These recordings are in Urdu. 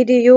EDU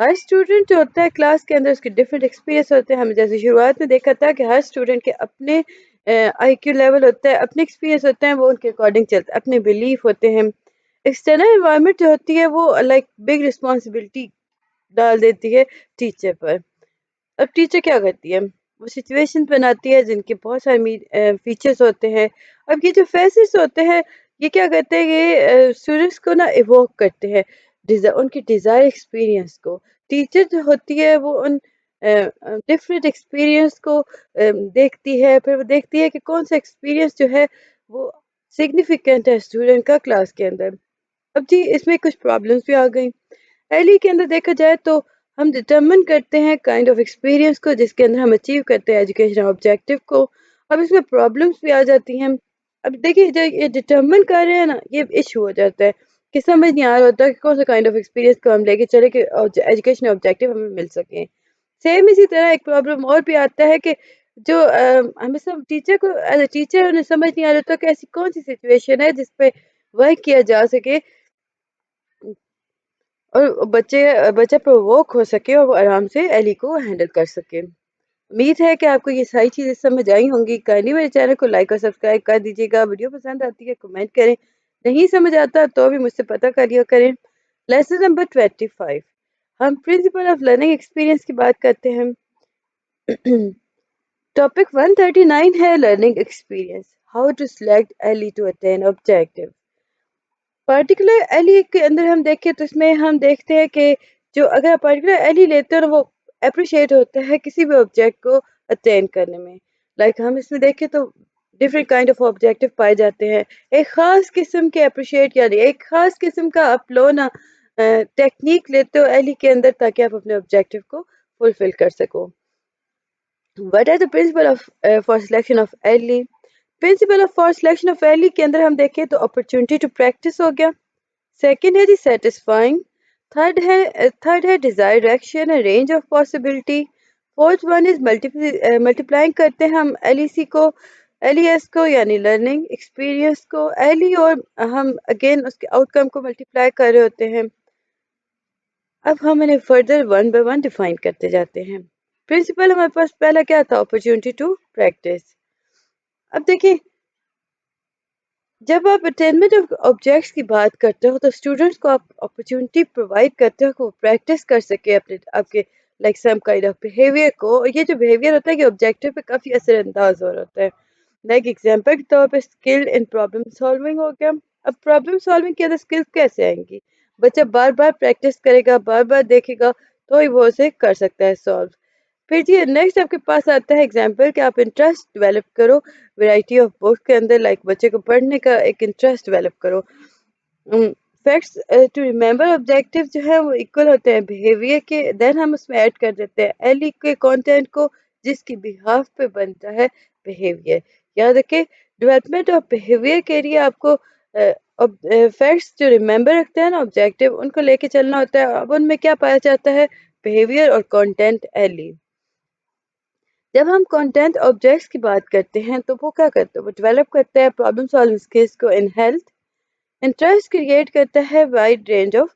ہر اسٹوڈنٹ جو ہوتا ہے کلاس کے اندر اس کے ڈفرینٹ ایکسپیرینس ہوتے ہیں. ہم جیسے شروعات میں دیکھا تھا کہ ہر اسٹوڈنٹ کے اپنے آئی کیو لیول ہوتا ہے, اپنے ایکسپیرینس ہوتے ہیں, وہ ان کے اکارڈنگ چلتے ہیں, اپنے بلیف ہوتے ہیں. ایکسٹرنل انوائرمنٹ جو ہوتی ہے وہ لائک بگ رسپانسبلٹی ڈال دیتی ہے ٹیچر پر. اب ٹیچر کیا کرتی ہے, وہ سچویشن بناتی ہے جن کے بہت سارے فیچرز ہوتے ہیں. اب یہ جو فیسز ہوتے ہیں یہ کیا کرتے ہیں, یہ اسٹوڈنٹس کو نا ایووک کرتے ہیں ان کی ڈیزائر ایکسپیرینس کو. ٹیچر جو ہوتی ہے وہ ان ڈفرینٹ ایکسپیرینس کو دیکھتی ہے, پھر وہ دیکھتی ہے کہ کون سا ایکسپیرینس جو ہے وہ سگنیفیکینٹ ہے اسٹوڈنٹ کا کلاس کے اندر. اب جی اس میں کچھ پرابلمس بھی آ گئیں. پہلی کے اندر دیکھا جائے تو ہم ڈٹرمن کرتے ہیں کائنڈ آف ایکسپیرینس کو جس کے اندر ہم اچیو کرتے ہیں ایجوکیشن آبجیکٹو کو. اب اس میں پرابلمس بھی آ جاتی ہیں. اب دیکھیے جو یہ ڈٹرمن کر رہے ہیں نا یہ ایشو ہو جاتا ہے کہ سمجھ نہیں آ رہا ہوتا کہ کون سا کائنڈ آف ایکسپیرینس کو ہم لے کے چلے کہ ایجوکیشن آبجیکٹو ہمیں مل سکیں. سیم اسی طرح ایک پرابلم اور بھی آتا ہے کہ جو ہمیں سب ٹیچر کو ایز اے ٹیچر انہیں سمجھ نہیں آ رہا ہوتا کہ ایسی کون سی سچویشن ہے جس پہ ورک کیا جا سکے اور بچہ پرووک ہو سکے اور وہ آرام سے ایلی کو ہینڈل کر سکے. امید ہے کہ آپ کو یہ ساری چیزیں سمجھ آئی ہوں گی. کائنڈلی میرے چینل کو لائک اور سبسکرائب کر دیجیے گا. ویڈیو پسند آتی ہے کمنٹ کریں, نہیں سمجھ آتا تو بھی مجھ سے پتہ کر لیا کریں. لیسن نمبر 25 ہم پرنسپل آف لرننگ ایکسپیرینس کی بات کرتے ہیں. ٹاپک 139 ہے learning experience, how to select LE to attain objective. Particular LE کے اندر ہم دیکھیں تو اس میں ہم دیکھتے ہیں کہ جو اگر پرٹیکولر ایلی لیتے ہیں وہ اپریشیٹ ہوتا ہے کسی بھی آبجیکٹ کو اٹین کرنے میں. لائک ہم اس میں دیکھیں تو ڈفرینٹ کائنڈ آف آبجیکٹو پائے جاتے ہیں. ایک خاص قسم کے اپریشیٹ یعنی ایک خاص قسم کا اپلونا ٹیکنیک لیتے ہو ایلی کے اندر تاکہ آپ اپنے آبجیکٹو کو فلفل کر سکو. What are the principle for selection of LE. Principle of for selection of LE کے اندر ہم دیکھیں تو اپرچونٹی ٹو پریکٹس ہو گیا. سیکنڈ ہے دی سیٹسفائنگ. تھرڈ ہے desire action range of possibility. Fourth one is multiplying کرتے ہیں ہم ایل ای سی کو ایل ای ایس کو یعنی لرننگ ایکسپیرینس کو ایلی اور ہم اگین اس کے آؤٹ کم کو ملٹیپلائی کر رہے ہوتے ہیں. اب ہم انہیں further one by one define کرتے جاتے ہیں. پرنسپل ہمارے پاس پہلا کیا تھا, اپرچونٹی ٹو پریکٹس. اب دیکھیں جب آپ اٹینمنٹ آف آبجیکٹس کی بات کرتے ہو تو اسٹوڈنٹس کو آپ اپرچونٹی پرووائڈ کرتے ہو کہ وہ پریکٹس کر سکے اپنے آپ کے like some kind of behaviour کو. یہ جو بیہیویئر ہوتا ہے یہ آبجیکٹو پہ کافی اثر انداز ہو رہا ہوتا ہے. لائک ایگزامپل کے طور پہ اسکل ان پرابلم سالونگ ہو گیا. اب پرابلم سالونگ کے اندر اسکل کیسے آئیں گی, بچہ بار بار پریکٹس کرے گا, بار بار دیکھے گا تو ہی وہ اسے کر سکتا ہے سالو. پھر جی نیکسٹ آپ کے پاس آتا ہے ایگزامپل کہ آپ انٹرسٹ ڈیولپ کرو ویرائٹی آف بکس کے اندر. لائک بچے کو پڑھنے کا ایک انٹرسٹ ڈیولپ کرو. فیکٹس ٹو ریمبر آبجیکٹو جو ہے وہ ایکول ہوتے ہیں بیہیویئر کے. دین ہم اس میں ایڈ کر دیتے ہیں ایلی کے کانٹینٹ کو جس کی بہاف پہ بنتا ہے بیہیویئر. یاد رکھیں ڈیولپمنٹ آف بیہیویئر کے لیے آپ کو فیکٹس جو ریمبر رکھتے ہیں نا آبجیکٹو ان کو لے کے چلنا ہوتا ہے. اب ان میں کیا پایا جاتا ہے, بیہیویئر اور کانٹینٹ ایلی. جب ہم کنٹینٹ آبجیکٹس کی بات کرتے ہیں تو وہ کیا کرتے ہیں, وہ ڈیولپ کرتے ہیں پرابلم سالونگ اسکلس کو ان ہیلتھ. انٹرسٹ کریٹ کرتا ہے wide range of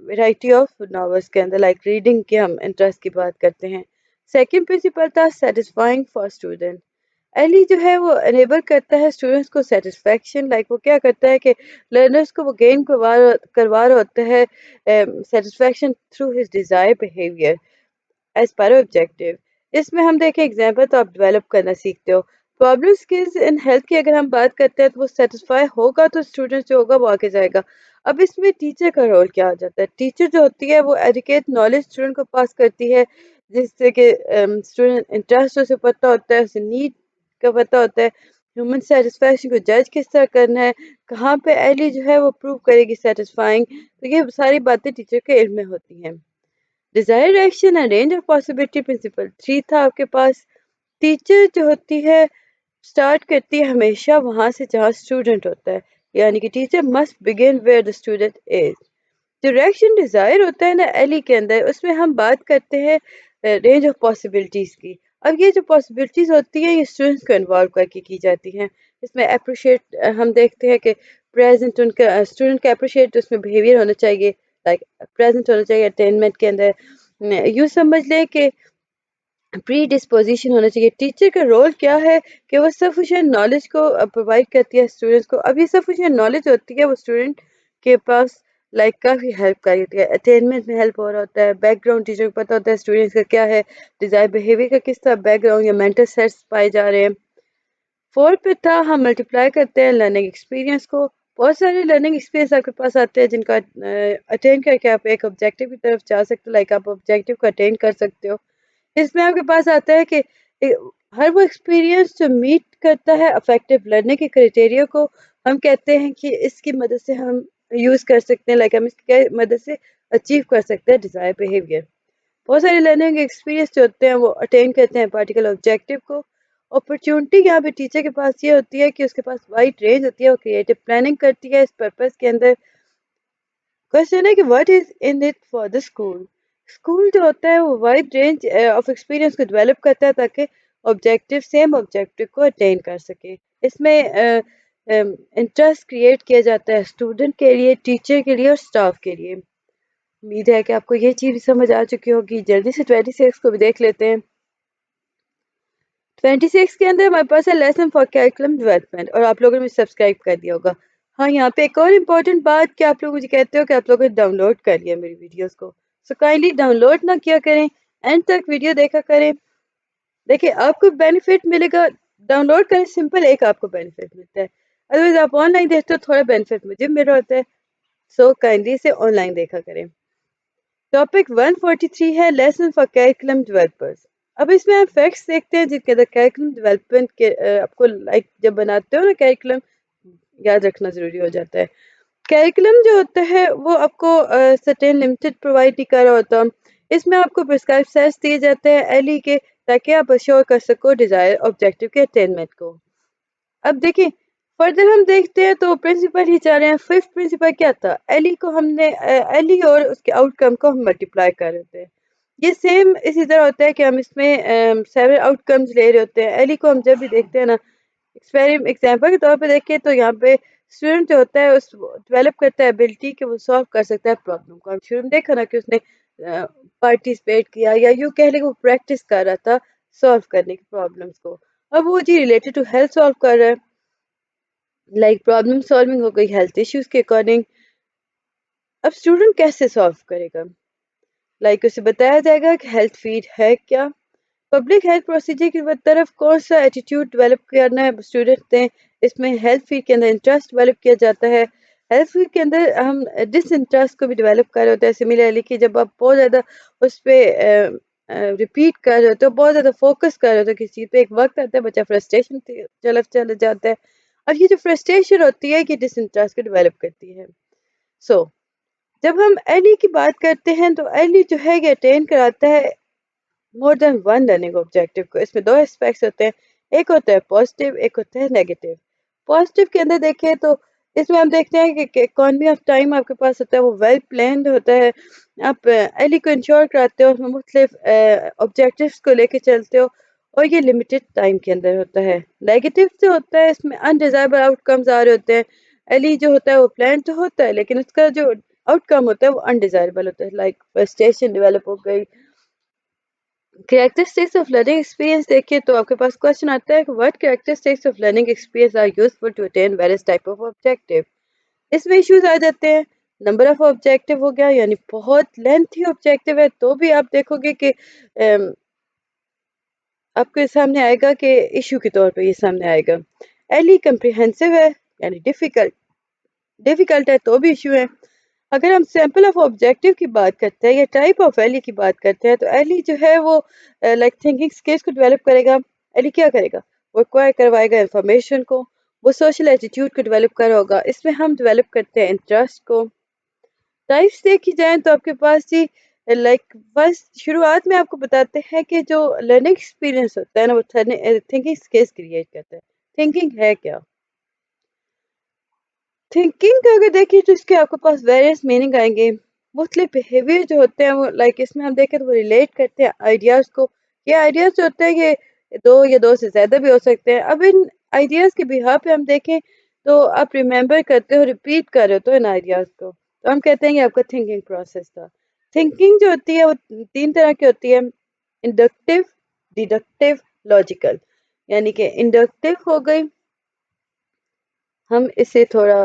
variety of novels کے اندر. لائک ریڈنگ کے ہم انٹرسٹ کی بات کرتے ہیں. سیکنڈ پرنسپل تھا سیٹسفائنگ فار اسٹوڈنٹ. ایلی جو ہے وہ انیبل کرتا ہے اسٹوڈنٹس کو سیٹسفیکشن. لائک وہ کیا کرتا ہے کہ لرنرس کو وہ گین کروا رہا ہوتا ہے satisfaction through his desire behaviour as per objective. اس میں ہم دیکھیں ایگزامپل تو آپ ڈیولپ کرنا سیکھتے ہو. پرابلم اسکلز ان ہیلتھ کی اگر ہم بات کرتے ہیں تو وہ سیٹسفائی ہوگا تو اسٹوڈنٹ جو ہوگا وہ آگے جائے گا. اب اس میں ٹیچر کا رول کیا آ جاتا ہے. ٹیچر جو ہوتی ہے وہ ایجوکیٹ نالج اسٹوڈنٹ کو پاس کرتی ہے جس سے کہ اسٹوڈنٹ انٹرسٹ اسے پتہ ہوتا ہے, اسے نیڈ کا پتہ ہوتا ہے, ہیومن سیٹسفیکشن کو جج کس طرح کرنا ہے, کہاں پہ ایلی جو ہے وہ پروو کرے گی سیٹسفائنگ. تو یہ ساری باتیں ٹیچر کے علم میں ہوتی ہیں. Desire action and range of possibility principle 3 تھا آپ کے پاس. ٹیچر جو ہوتی ہے اسٹارٹ کرتی ہے ہمیشہ وہاں سے جہاں اسٹوڈنٹ ہوتا ہے, یعنی کہ teacher must begin where the student is. جو ریئیکشن ڈیزائر ہوتا ہے نا ایلی کے اندر اس میں ہم بات کرتے ہیں رینج آف پاسبلٹیز کی. اب یہ جو پاسبلٹیز ہوتی ہیں یہ اسٹوڈنٹس کو انوالو کر کے کی جاتی ہیں. اس میں اپریشیٹ ہم دیکھتے ہیں کہ پریزنٹ ان کا اسٹوڈنٹ کا اپریشیٹ اس میں بیہیویئر ہونا چاہیے. لائک پریزنٹ ہونا چاہیے اٹینمنٹ کے اندر. یوں سمجھ لیں کہ پری ڈسپوزیشن ہونا چاہیے. ٹیچر کا رول کیا ہے کہ وہ سفیشینٹ نالج کو پرووائڈ کرتی ہے اسٹوڈنٹس کو. اب یہ سفیشینٹ نالج ہوتی ہے وہ اسٹوڈنٹ کے پاس لائک کافی ہیلپ کر دیتی ہے. اٹینمنٹ میں ہیلپ ہو رہا ہوتا ہے, بیک گراؤنڈ ٹیچر کو پتہ ہوتا ہے اسٹوڈنٹس کا کیا ہے, ڈیزائر بیہیویئر کا کس طرح بیک گراؤنڈ یا مینٹل سیٹس پائے جا رہے ہیں. 4 پہ تھا ہم ملٹیپلائی کرتے ہیں لرننگ ایکسپیرینس کو. بہت سارے لرننگ ایکسپیرینس آپ کے پاس آتے ہیں جن کا اٹین کر کے آپ ایک آبجیکٹیو کی طرف جا سکتے ہو, لائک آپ آبجیکٹیو کو اٹین کر سکتے ہو. اس میں آپ کے پاس آتا ہے کہ ہر وہ ایکسپیرینس جو میٹ کرتا ہے افیکٹو لرننگ کے کرائٹیریا کو, ہم کہتے ہیں کہ اس کی مدد سے ہم یوز کر سکتے ہیں, لائک ہم اس کی مدد سے اچیو کر سکتے ہیں ڈیزائر بیہیویئر. بہت سارے لرننگ ایکسپیرینس جو ہوتے ہیں وہ اٹین کرتے ہیں پارٹیکل آبجیکٹیو کو. اپرچونٹی یہاں پہ ٹیچر کے پاس یہ ہوتی ہے کہ اس کے پاس وائڈ رینج ہوتی ہے, وہ کریٹو پلاننگ کرتی ہے اس پرپز کے اندر. کوشچن ہے کہ what is in it for the school. School جو ہوتا ہے وہ وائڈ رینج آف ایکسپیرینس کو ڈیولپ کرتا ہے تاکہ سیم آبجیکٹیو کو اٹین کر سکے. اس میں انٹرسٹ کریٹ کیا جاتا ہے اسٹوڈنٹ کے لیے, ٹیچر کے لیے اور اسٹاف کے لیے. امید ہے کہ آپ کو یہ چیز سمجھ آ چکی ہوگی. جلدی سے 26 کو بھی دیکھ لیتے ہیں. 26 کے اندر ہمارے پاس ہے لیسن فار کیریکولم ڈیولپمنٹ, اور آپ لوگوں نے سبسکرائب کر دیا ہوگا. ہاں, یہاں پہ ایک اور امپورٹنٹ بات کہ آپ لوگ مجھے کہتے ہو کہ آپ لوگوں نے ڈاؤن لوڈ کر لیا میری ویڈیوز کو. سو کائنڈلی ڈاؤن لوڈ نہ کیا کریں, اینڈ تک ویڈیو دیکھا کریں. دیکھیں آپ کو بینیفٹ ملے گا, ڈاؤن لوڈ کریں سمپل, ایک آپ کو بینیفٹ ملتا ہے. ادروائز آپ آن لائن دیکھتے ہو تھوڑا بینیفٹ مجھے مل رہا ہوتا ہے. سو کائنڈلی سے آن لائن دیکھا کریں. ٹاپک 143 ہے لیسن فار کیریکولم ڈیولپرز. اب اس میں ہم فیکٹس دیکھتے ہیں جن کے اندر کیریکولم ڈیولپمنٹ کے آپ کو لائک جب بناتے ہو نا کیریکولم, یاد رکھنا ضروری ہو جاتا ہے. کیریکولم جو ہوتا ہے وہ آپ کو سرٹین لمیٹڈ پرووائڈ نہیں کر رہا ہوتا. اس میں آپ کو پرسکرائب سیٹس دیے جاتے ہیں ایلی کے, تاکہ آپ اشور کر سکو ڈیزائر آبجیکٹیو کے اٹینمنٹ کو. اب دیکھیں فردر ہم دیکھتے ہیں تو پرنسپل ہی چاہ رہے ہیں. ففتھ پرنسپل کیا تھا, ایلی کو ہم نے ایلی اور اس کے آؤٹ کم کو ہم ملٹیپلائی کر رہے ہوتے ہیں. یہ سیم اسی طرح ہوتا ہے کہ ہم اس میں سیون آؤٹ کمز لے رہے ہوتے ہیں. ایلی کو ہم جب بھی دیکھتے ہیں نا ایگزامپل کے طور پہ دیکھیں تو یہاں پہ اسٹوڈنٹ جو ہوتا ہے اس ڈیولپ کرتا ہے ابلٹی کہ وہ سالو کر سکتا ہے پرابلم کو. ہم شروع میں دیکھا نا کہ اس نے پارٹیسپیٹ کیا, یا یوں کہہ لیں کہ وہ پریکٹس کر رہا تھا سالو کرنے کی پرابلمس کو. اب وہ جی ریلیٹڈ ٹو ہیلتھ سالو کر رہا ہے, لائک پرابلم سالونگ ہو گئی ہیلتھ ایشوز کے اکارڈنگ. اب اسٹوڈنٹ کیسے سالو کرے گا, لائک اسے بتایا جائے گا کہ ہیلتھ فیڈ ہے کیا, پبلک ہیلتھ پروسیجر کی طرف کون سا ایٹیٹیوڈ ڈیولپ کرنا ہے اسٹوڈنٹ نے. اس میں ہیلتھ فیڈ کے اندر انٹرسٹ ڈیولپ کیا جاتا ہے. ہیلتھ فیڈ کے اندر ہم ڈس انٹرسٹ کو بھی ڈیولپ کر رہے ہوتے ہیں. سملرلی کہ جب آپ بہت زیادہ اس پہ ریپیٹ کر رہے ہوتے ہو, بہت زیادہ فوکس کر رہے ہوتے ہو کسی چیز پہ, ایک وقت آتا ہے بچہ فرسٹریشن چلا جاتا ہے. اب یہ جو فرسٹریشن ہوتی ہے یہ ڈس انٹرسٹ کو ڈیولپ کرتی ہے. سو جب ہم ایلی کی بات کرتے ہیں تو ایلی جو ہے یہ اٹین کراتا ہے مور دین ون لرننگ آبجیکٹیو کو. اس میں دو اسپیکٹس ہوتے ہیں, ایک ہوتا ہے پازیٹیو, ایک ہوتا ہے نیگیٹیو. پازیٹیو کے اندر دیکھیں تو اس میں ہم دیکھتے ہیں کہ اکانومی آف ٹائم آپ کے پاس ہوتا ہے, وہ ویل پلانڈ ہوتا ہے. آپ ایلی کو انشور کراتے ہو, اس میں مختلف آبجیکٹیوز کو لے کے چلتے ہو, اور یہ لمیٹڈ ٹائم کے اندر ہوتا ہے. نیگیٹیو سے ہوتا ہے اس میں انڈیزائربل آؤٹ کمز آ رہے ہوتے ہیں. ایلی جو ہوتا ہے وہ پلان تو ہوتا ہے لیکن اس کا جو آؤٹ کم ہوتا ہے وہ انڈیزائربل ہوتا ہے, لائک فرسٹریشن ڈیولپ ہو گئی. کریکٹرسٹکس آف لرننگ ایکسپیرینس دیکھیں تو آپ کے پاس کوشچن آتا ہے کہ what characteristics of learning experience are useful to attain various type of objective. اس میں ایشوز آ جاتے ہیں. نمبر آف آبجیکٹیو ہو گیا, یعنی بہت لینتھی آبجیکٹیو ہے تو بھی آپ دیکھو گے کہ آپ کے سامنے آئے گا کہ ایشو کے طور پہ یہ سامنے آئے گا. ایلی کمپریہنسو ہے یعنی ڈیفیکلٹ ہے تو بھی ایشو ہے. اگر ہم سیمپل آف آبجیکٹیو کی بات کرتے ہیں یا ٹائپ آف ایلی کی بات کرتے ہیں تو ایلی جو ہے وہ لائک تھنکنگ اسکلس کو ڈیولپ کرے گا. ایلی کیا کرے گا, وہ ایکوائر کروائے گا انفارمیشن کو, وہ سوشل ایٹیٹیوڈ کو ڈیولپ کرے ہوگا. اس میں ہم ڈیولپ کرتے ہیں انٹرسٹ کو. ٹائپس دیکھی جائیں تو آپ کے پاس جی لائک بس شروعات میں آپ کو بتاتے ہیں کہ جو لرننگ ایکسپیرینس ہوتا ہے نا وہ تھنکنگ اسکلس کریٹ کرتا ہے. تھنکنگ ہے کیا, تھنکنگ کا اگر دیکھیں تو اس کے آپ کے پاس ویریس میننگ آئیں گے. مختلف بیہیویئر جو ہوتے ہیں وہ لائک اس میں ہم دیکھیں تو وہ ریلیٹ کرتے ہیں آئیڈیاز کو. یہ آئیڈیاز جو ہوتے ہیں یہ دو یا دو سے زیادہ بھی ہو سکتے ہیں. اب ان آئیڈیاز کے بہا پہ ہم دیکھیں تو آپ ریممبر کرتے ہو, ریپیٹ کر رہے ہو تو ان آئیڈیاز کو. تو ہم کہتے ہیں کہ آپ کا تھنکنگ پروسیس تھا. تھنکنگ جو ہوتی ہے وہ 3 طرح کی ہوتی ہے: انڈکٹیو، ڈیڈکٹیو، لاجیکل. یعنی کہ انڈکٹیو ہو گئی، ہم اسے تھوڑا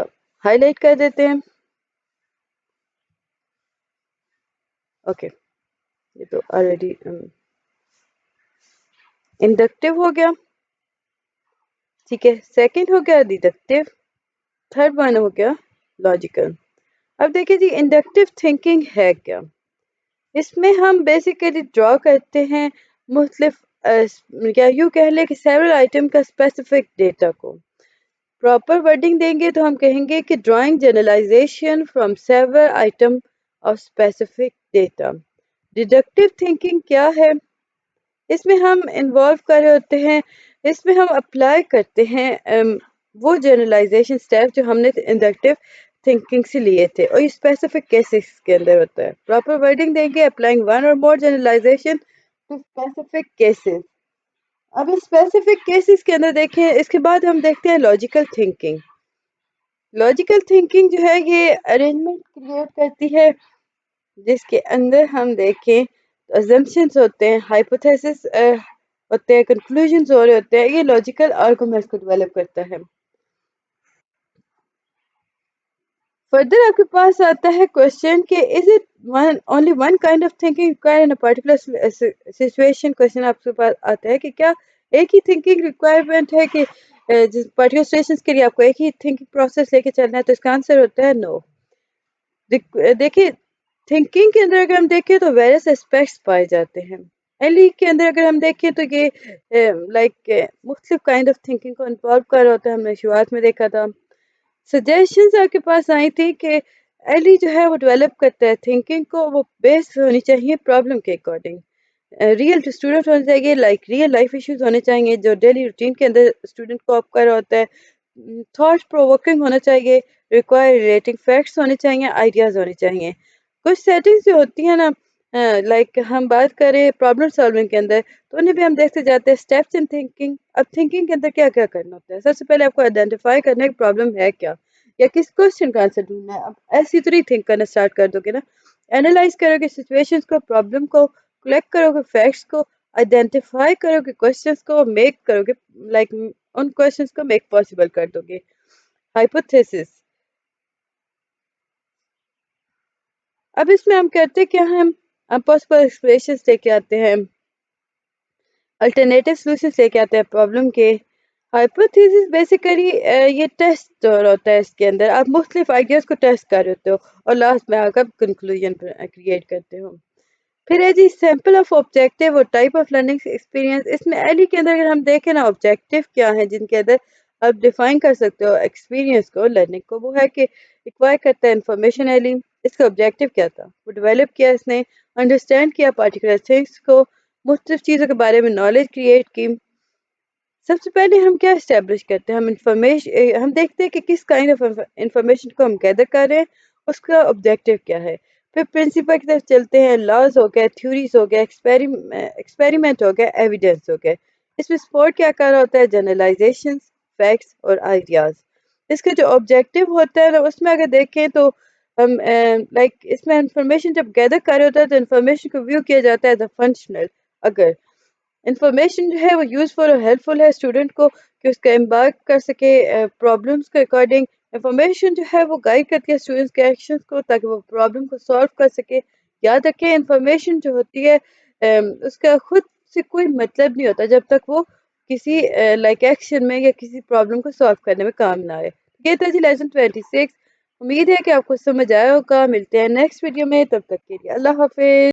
ہائی لائٹ کر دیتے ہیں. اوکے، یہ تو آلریڈی انڈکٹیو ہو گیا. ٹھیک ہے، سیکنڈ ہو گیا ڈیڈکٹیو، تھرڈ ون ہو گیا لاجیکل. اب دیکھیں جی انڈکٹیو تھنکنگ ہے کیا. اس میں ہم بیسیکلی ڈرا کرتے ہیں مختلف یا یوں کہہ لیں کہ سیورل آئٹم کا اسپیسیفک ڈیٹا کو. پراپر ورڈنگ دیں گے تو ہم کہیں گے کہ drawing generalisation from several item of specific data. Deductive thinking کیا ہے؟ اس میں ہم انوالو کر رہے ہوتے ہیں، اس میں ہم اپلائی کرتے ہیں وہ جنرلائزیشن اسٹیپ جو ہم نے انڈکٹیو تھنکنگ سے لیے تھے، اور یہ اسپیسیفک کیسز کے اندر ہوتا ہے. پراپر ورڈنگ دیں گے اپلائنگ ون اور مور جنرلائزیشن ٹو اسپیسیفک کیسز. اب اسپیسیفک کیسز کے اندر دیکھیں، اس کے بعد ہم دیکھتے ہیں لاجیکل تھنکنگ. لاجیکل تھنکنگ جو ہے یہ ارینجمنٹ کریٹ کرتی ہے جس کے اندر ہم دیکھیں assumptions ہوتے ہیں، hypothesis ہوتے ہیں، conclusions ہو رہے ہوتے ہیں. یہ لاجیکل آرگومنٹس کو ڈیولپ کرتا ہے. فردر آپ کے پاس آتا ہے کوشچن کہ is it only one kind of thinking required in a particular situation. Question آپ کے پاس آتا ہے کہ کیا ایک ہی تھنکنگ ریکوائرمنٹ ہے کہ جس پرٹیکولر سچویشنز کے لیے آپ کو ایک ہی تھنکنگ پروسیس لے کے چلنا ہے. تو اس کا آنسر ہوتا ہے نو. دیکھیے تھنکنگ کے اندر اگر ہم دیکھیں تو ویریس اسپیکٹس پائے جاتے ہیں. ایلی کے اندر اگر ہم دیکھیں تو یہ لائک مختلف کائنڈ آف تھنکنگ کو انوالو کر رہا ہوتا ہے. ہم نے شروعات میں دیکھا تھا سجیشنز آپ کے پاس آئی تھی کہ ایلی جو ہے وہ ڈیولپ کرتا ہے تھنکنگ کو، وہ بیس ہونی چاہیے پرابلم کے اکارڈنگ. ریئل ٹو اسٹوڈنٹ ہونا چاہیے، لائک ریئل لائف ایشوز ہونے چاہیے جو ڈیلی روٹین کے اندر اسٹوڈنٹ کو آپ کر رہا ہوتا ہے. تھاٹ پرووکنگ ہونا چاہیے، ریکوائر ریلیٹنگ فیکٹس ہونے چاہیے، آئیڈیاز ہونے چاہیے. کچھ سیٹنگز جو ہوتی ہیں نا لائک ہم بات کریں پرابلم سالونگ کے اندر تو انہیں بھی ہم دیکھتے جاتے ہیں اسٹیپس ان تھنکنگ. اب تھنکنگ کے اندر کیا کیا کرنا ہوتا ہے؟ سب سے پہلے آپ کو آئیڈینٹیفائی کرنا ہے کہ پرابلم ہے کیا یا کس کوشچن کا آنسر ڈھونڈنا ہے. اب ایسی تو نہیں تھنک کرنا اسٹارٹ کر دو گے نا. اینالائز کرو گے سچویشنز کو، پرابلم کو، کلیکٹ کرو گے فیکٹس کو، آئیڈینٹیفائی کرو گے کوشچنز کو، میک کرو گے لائک ان کوشچنز کو میک پاسبل کر دو گے. ہائپوتھیسس. اب اس میں ہم کرتے کیا ہیں، ہم پاسبل ایکسپلینیشنز لے کے آتے ہیں، الٹرنیٹیو سولوشنز لے کے آتے ہیں پرابلم کے. ہائپوتھیسس بیسیکلی یہ ٹیسٹ ہوتا ہے. اس کے اندر آپ مختلف آئیڈیاز کو ٹیسٹ کر رہے ہوتے ہو اور لاسٹ میں آ کر کنکلوژن کریٹ کرتے ہو. پھر ہے جی سیمپل آف آبجیکٹیو اور ٹائپ آف لرننگ ایکسپیرینس. اس میں ایلی کے اندر اگر ہم دیکھیں نا آبجیکٹیو کیا ہے جن کے اندر آپ ڈیفائن کر سکتے ہو ایکسپیرینس کو، لرننگ کو. وہ ہے کہ ریکوائر کرتا ہے انفارمیشن. ایلی اس کا آبجیکٹیو کیا تھا؟ وہ ڈیولپ کیا اس نے، انڈرسٹینڈ کیا پارٹیکولر تھنگس کو، مختلف چیزوں کے بارے میں نالج کریٹ کی. سب سے پہلے ہم کیا اسٹیبلش کرتے ہیں، ہم انفارمیشن ہم دیکھتے ہیں کہ کس کائنڈ آف انفارمیشن کو ہم گیدر کر رہے ہیں، اس کا آبجیکٹیو کیا ہے. پھر پرنسپل کی طرف چلتے ہیں، لاز ہو گئے، تھیوریز ہو گئے، ایکسپیریمنٹ ہو گئے، ایویڈینس ہو گئے. اس میں سپورٹ کیا کر رہا ہوتا ہے؟ جنرلائزیشن، فیکٹس اور آئیڈیاز. اس کا جو آبجیکٹیو ہوتا ہے نا اس میں اگر دیکھیں تو ہم لائک اس میں انفارمیشن جب گیدر کر رہے ہوتا ہے تو انفارمیشن کو ویو کیا جاتا ہے ایز اے فنکشنل. اگر انفارمیشن جو ہے وہ یوزفل اور ہیلپ فل ہے اسٹوڈنٹ کو کہ اس کا امبارک کر سکے پرابلمس کے اکارڈنگ. انفارمیشن جو ہے وہ گائڈ کرتی ہے اسٹوڈنٹس کے ایکشنز کو تاکہ وہ پرابلم کو سالو کر سکے. یاد رکھیں انفارمیشن جو ہوتی ہے اس کا خود سے کوئی مطلب نہیں ہوتا جب تک وہ کسی لائک ایکشن میں یا کسی پرابلم کو سالو کرنے میں کام نہ آئے. یہ تھا جی لیسن 26. امید ہے کہ آپ کو سمجھ آیا ہوگا. ملتے ہیں نیکسٹ ویڈیو میں، تب تک کے لیے اللہ حافظ.